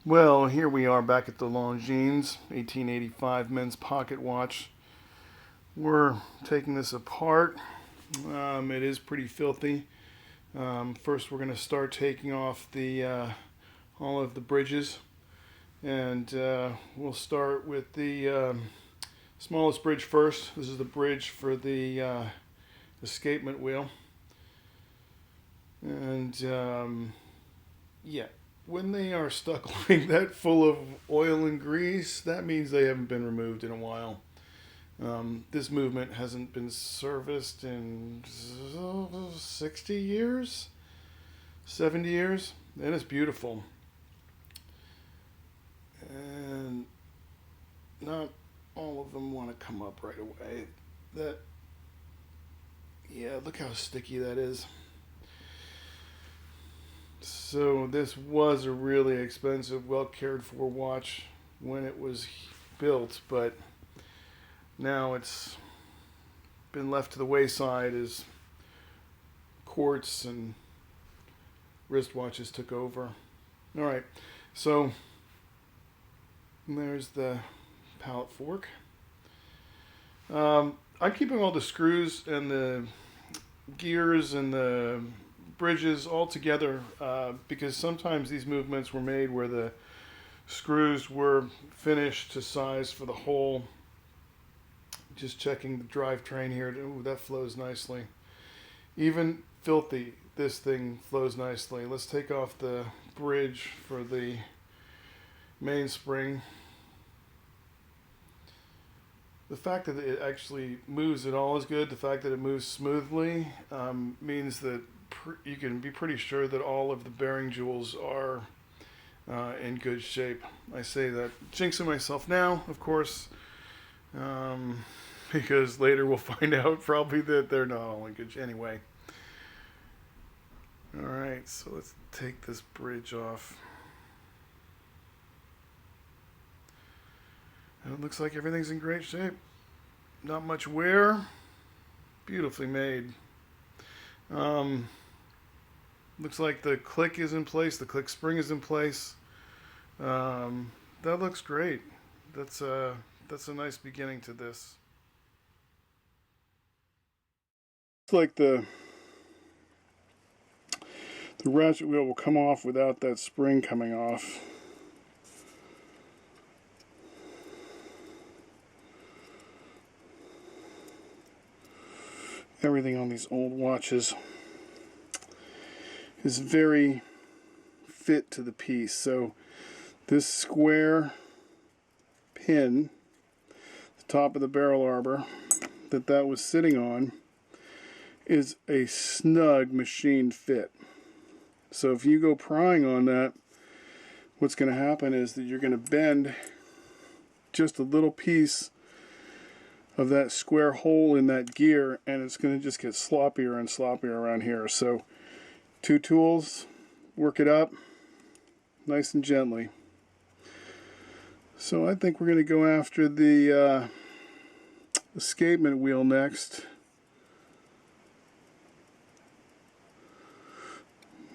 Well, here we are back at the Longines 1885 men's pocket watch. We're taking this apart. It is pretty filthy. First, we're going to start taking off the all of the bridges, and we'll start with the smallest bridge first. This is the bridge for the escapement wheel, and yeah, when they are stuck like that full of oil and grease, that means they haven't been removed in a while. This movement hasn't been serviced in 60 years, 70 years, and it's beautiful. And not all of them want to come up right away. That, yeah, look how sticky that is. So this was a really expensive, well cared for watch when it was built, but now it's been left to the wayside as quartz and wristwatches took over. All right, so there's the pallet fork. I'm keeping all the screws and the gears and the bridges all together because sometimes these movements were made where the screws were finished to size for the hole. Just checking the drivetrain here. Ooh, that flows nicely. Even filthy, this thing flows nicely. Let's take off the bridge for the mainspring. The fact that it actually moves at all is good. The fact that it moves smoothly means that you can be pretty sure that all of the bearing jewels are in good shape. I say that jinxing myself now, of course, because later we'll find out probably that they're not all in good shape. Anyway. Alright, so let's take this bridge off. And it looks like everything's in great shape. Not much wear. Beautifully made. Looks like the click is in place. The click spring is in place. That looks great. That's a nice beginning to this. Looks like the ratchet wheel will come off without that spring coming off. Everything on these old watches is very fit to the piece. So this square pin, the top of the barrel arbor that was sitting on, is a snug machine fit. So if you go prying on that, what's going to happen is that you're going to bend just a little piece of that square hole in that gear, and it's going to just get sloppier and sloppier around here. So two tools, work it up nice and gently. So I think we're going to go after the escapement wheel next.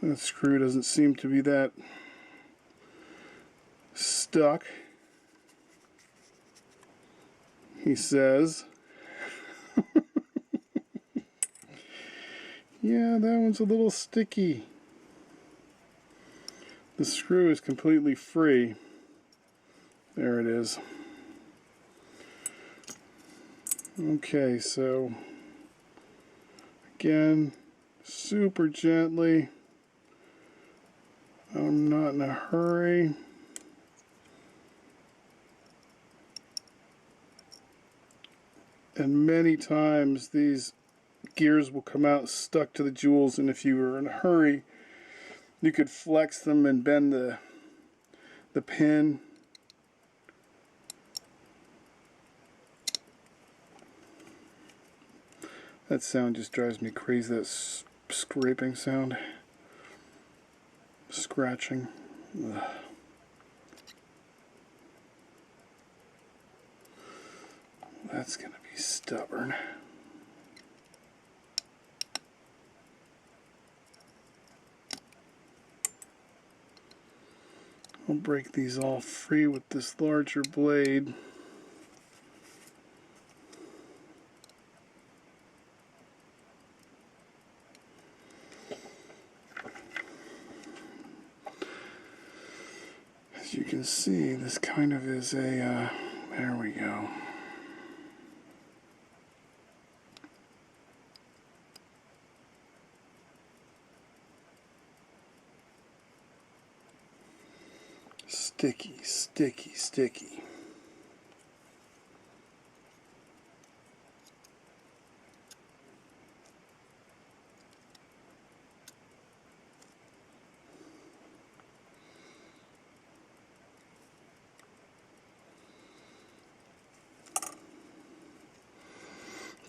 That screw doesn't seem to be that stuck, he says. Yeah, that one's a little sticky. The screw is completely free. There it is. Okay, so again, super gently. I'm not in a hurry. And many times these gears will come out stuck to the jewels, and if you were in a hurry, you could flex them and bend the pin. That sound just drives me crazy, that scraping sound. Scratching. Ugh. That's gonna be stubborn. I'll break these all free with this larger blade. As you can see, this kind of is a, there we go. Sticky, sticky, sticky.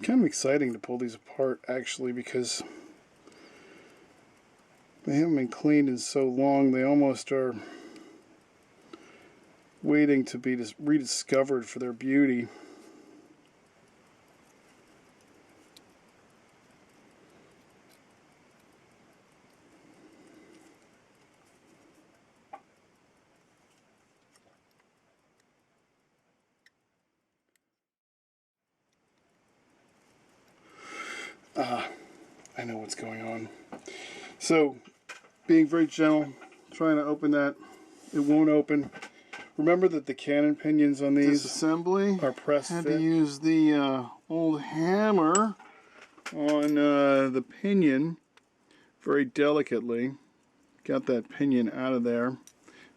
Kind of exciting to pull these apart actually, because they haven't been cleaned in so long. They almost are waiting to be rediscovered for their beauty. I know what's going on. So, being very gentle, trying to open that, it won't open. Remember that the cannon pinions on these disassembly are press fit. Had to use the old hammer on the pinion very delicately. Got that pinion out of there.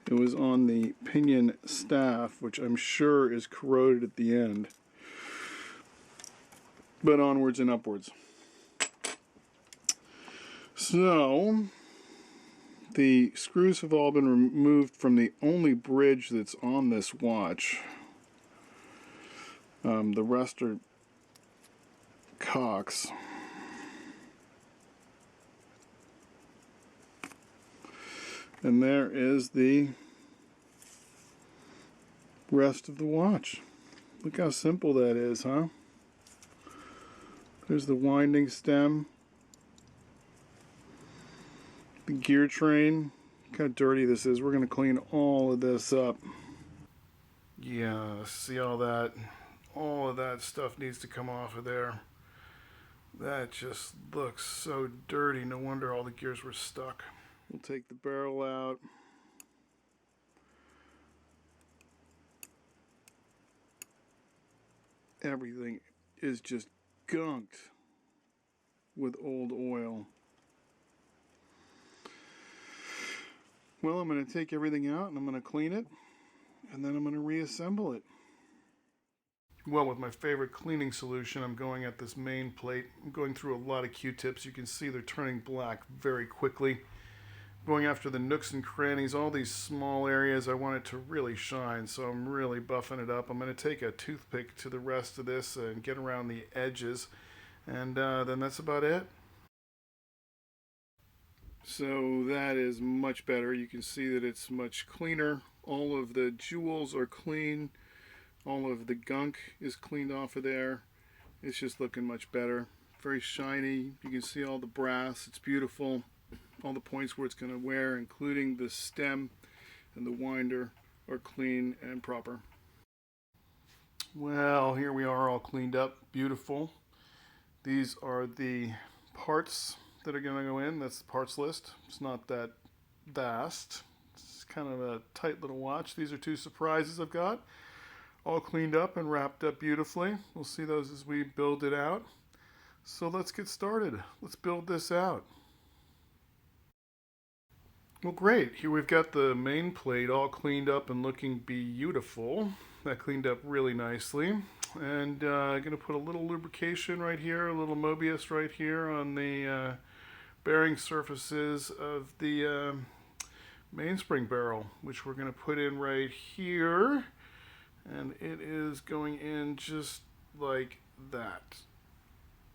It was on the pinion staff, which I'm sure is corroded at the end. But onwards and upwards. So, the screws have all been removed from the only bridge that's on this watch. The rest are cocks. And there is the rest of the watch. Look how simple that is, huh? There's the winding stem. The gear train. Look how dirty this is. We're going to clean all of this up. Yeah, see all that? All of that stuff needs to come off of there. That just looks so dirty. No wonder all the gears were stuck. We'll take the barrel out. Everything is just gunked with old oil. Well, I'm going to take everything out and I'm going to clean it, and then I'm going to reassemble it. Well, with my favorite cleaning solution, I'm going at this main plate. I'm going through a lot of Q-tips. You can see they're turning black very quickly. Going after the nooks and crannies, all these small areas I want it to really shine, so I'm really buffing it up. I'm going to take a toothpick to the rest of this and get around the edges, and then that's about it. So that is much better. You can see that it's much cleaner. All of the jewels are clean. All of the gunk is cleaned off of there. It's just looking much better. Very shiny. You can see all the brass. It's beautiful. All the points where it's going to wear, including the stem and the winder, are clean and proper. Well, here we are all cleaned up. Beautiful. These are the parts that are going to go in. That's the parts list. It's not that vast. It's kind of a tight little watch. These are two surprises I've got. All cleaned up and wrapped up beautifully. We'll see those as we build it out. So let's get started. Let's build this out. Well, great. Here we've got the main plate all cleaned up and looking beautiful. That cleaned up really nicely. And I'm going to put a little lubrication right here, a little Mobius right here on the bearing surfaces of the mainspring barrel, which we're going to put in right here. And it is going in just like that.